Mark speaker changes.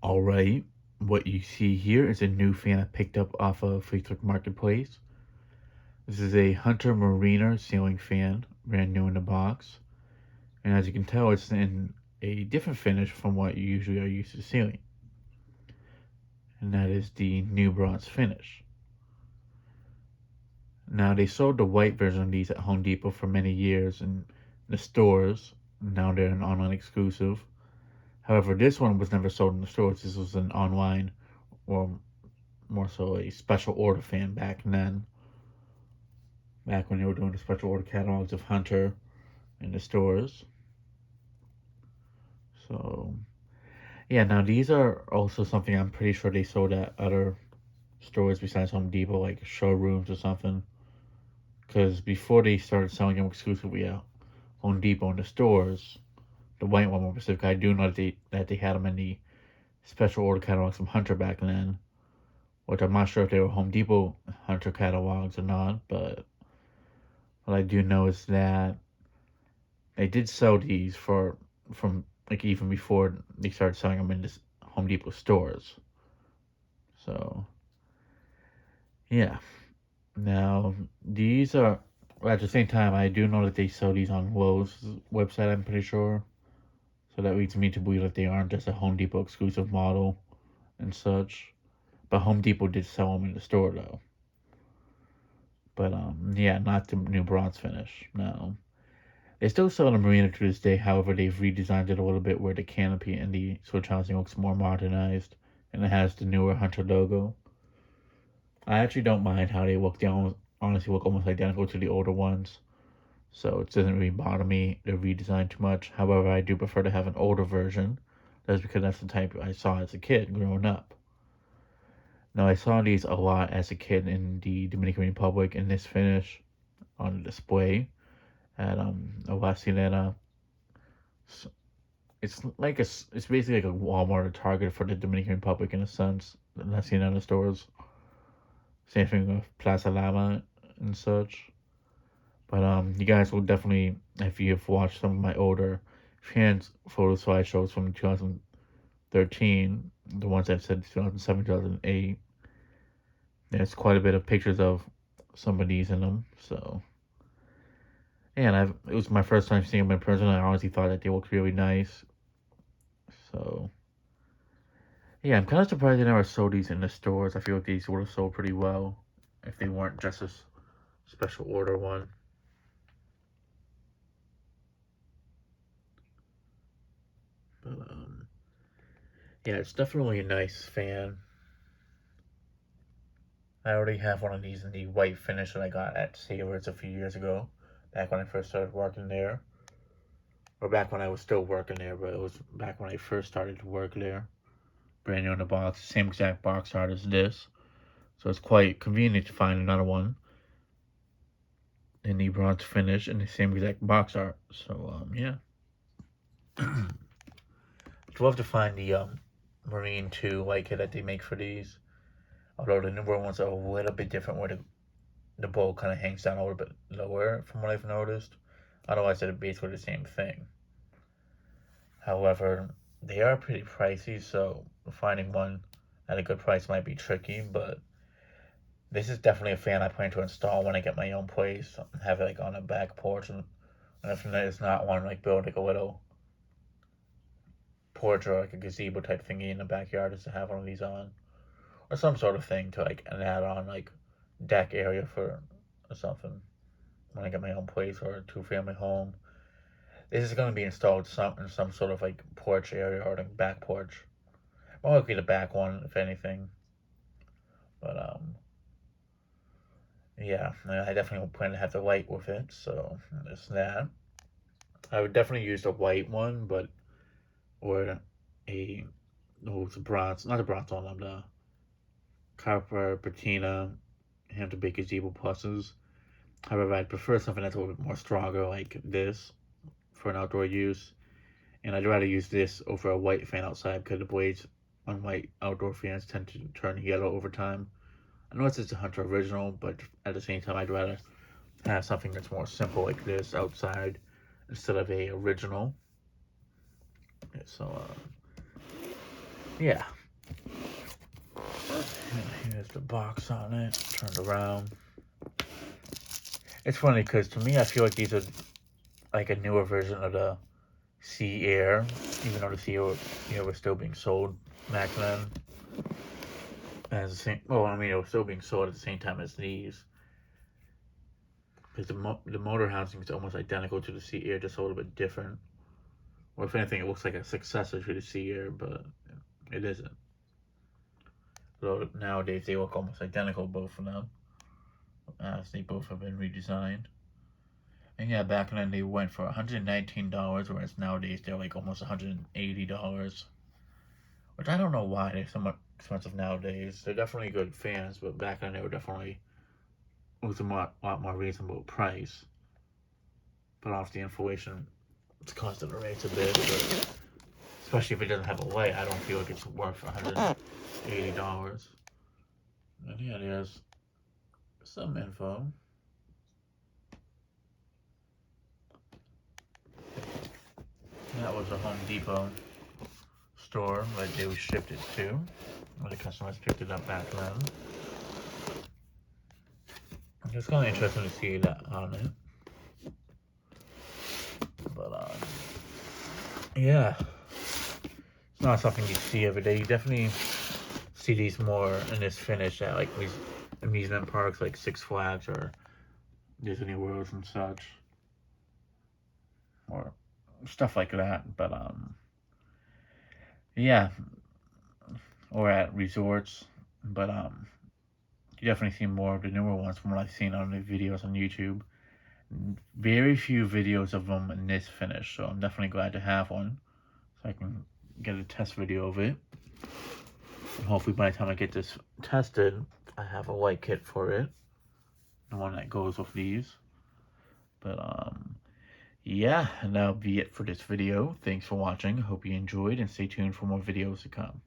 Speaker 1: Alright, what you see here is a new fan I picked up off of Facebook Marketplace. This is a Hunter Mariner ceiling fan, brand new in the box. And as you can tell, it's in a different finish from what you usually are used to seeing. And that is the new bronze finish. Now, they sold the white version of these at Home Depot for many years in the stores. Now they're an online exclusive. However, this one was never sold in the stores. This was an online, or more so a special order fan back then. Back when they were doing the special order catalogs of Hunter in the stores. So, yeah, now these are also something I'm pretty sure they sold at other stores besides Home Depot, like showrooms or something. Because before they started selling them exclusively at Home Depot in the stores, the white one more specific, I do know that they had them in the special order catalogs from Hunter back then, which I'm not sure if they were Home Depot Hunter catalogs or not, but what I do know is that they did sell these from like even before they started selling them in the Home Depot stores. So, yeah. Now, these are, at the same time, I do know that they sell these on Lowe's website, I'm pretty sure. So that leads me to believe that they aren't just a Home Depot exclusive model and such. But Home Depot did sell them in the store, though. But, yeah, not the new bronze finish, no. They still sell the Marina to this day, however, they've redesigned it a little bit where the canopy and the switch housing looks more modernized, and it has the newer Hunter logo. I actually don't mind how they look. They honestly look almost identical to the older ones, so it doesn't really bother me the redesign too much. However, I do prefer to have an older version. That's because that's the type I saw as a kid growing up. Now, I saw these a lot as a kid in the Dominican Republic in this finish on display at a La Cienega. It's basically like a Walmart or Target for the Dominican Republic in a sense. The La Cienega stores. Same thing with Plaza Lama and such. But you guys will definitely, if you've watched some of my older fans photo slideshows from 2013, the ones I've said 2007, 2008, there's quite a bit of pictures of some of these in them. So, and it was my first time seeing them in person. I honestly thought that they looked really nice. So, yeah, I'm kind of surprised they never sold these in the stores. I feel like these would have sold pretty well if they weren't just a special order one. But, yeah, it's definitely a nice fan. I already have one of these in the white finish that I got at Savers a few years ago, back when I first started working there. Or back when I was still working there, but it was back when I first started to work there. Brand new in the box, same exact box art as this. So it's quite convenient to find another one in the bronze finish in the same exact box art. So, yeah. I'd love to find the Marine 2 white kit that they make for these. Although the newer ones are a little bit different where the bowl kind of hangs down a little bit lower from what I've noticed. Otherwise, they're basically the same thing. However, they are pretty pricey, so finding one at a good price might be tricky, but this is definitely a fan I plan to install when I get my own place. Have it like on a back porch, and if it's not one, like build like a little porch or like a gazebo type thingy in the backyard just to have one of these on. Or some sort of thing to like an add-on like deck area for or something when I get my own place or a two-family home. This is going to be installed in some sort of like porch area or like back porch. More likely the back one, if anything. But yeah, I definitely plan to have the light with it. So there's that. I would definitely use the white one, but or the bronze, not the bronze one, the copper patina ham to bake gazebo pluses. However, I'd prefer something that's a little bit more stronger like this for an outdoor use. And I'd rather use this over a white fan outside because the blades on white outdoor fans tend to turn yellow over time. I know it's a Hunter original, but at the same time, I'd rather have something that's more simple like this outside instead of a original. So, yeah. the box on it, turned around. It's funny because to me, I feel like these are like a newer version of the Sea Air, even though the Sea Air was still being sold back then. As the same, well, I mean, it was still being sold at the same time as these. Because the motor housing is almost identical to the Sea Air, just a little bit different. Or if anything, it looks like a successor to the Sea Air, but it isn't. Though nowadays they look almost identical, both of them, as they both have been redesigned. And yeah, back then they went for $119, whereas nowadays they're like almost $180. Which I don't know why they're so much expensive nowadays. They're definitely good fans, but back then they were definitely, it was a lot more reasonable price. But obviously inflation, it's caused the rates a bit, but especially if it doesn't have a light, I don't feel like it's worth $180. And yeah, there's some info. That was a Home Depot store that they shipped it to, where the customers picked it up back then. It's kind of interesting to see that on it. But, yeah. It's not something you see every day. You definitely see these more in this finish at, like, these amusement parks like Six Flags or Disney World and such. Or stuff like that. But, yeah. Or at resorts. But, you definitely see more of the newer ones from what I've seen on the videos on YouTube. Very few videos of them in this finish, so I'm definitely glad to have one, so I can get a test video of it. And hopefully by the time I get this tested, I have a light kit for it, the one that goes with these. But yeah, and that'll be it for this video. Thanks for watching. Hope you enjoyed, and stay tuned for more videos to come.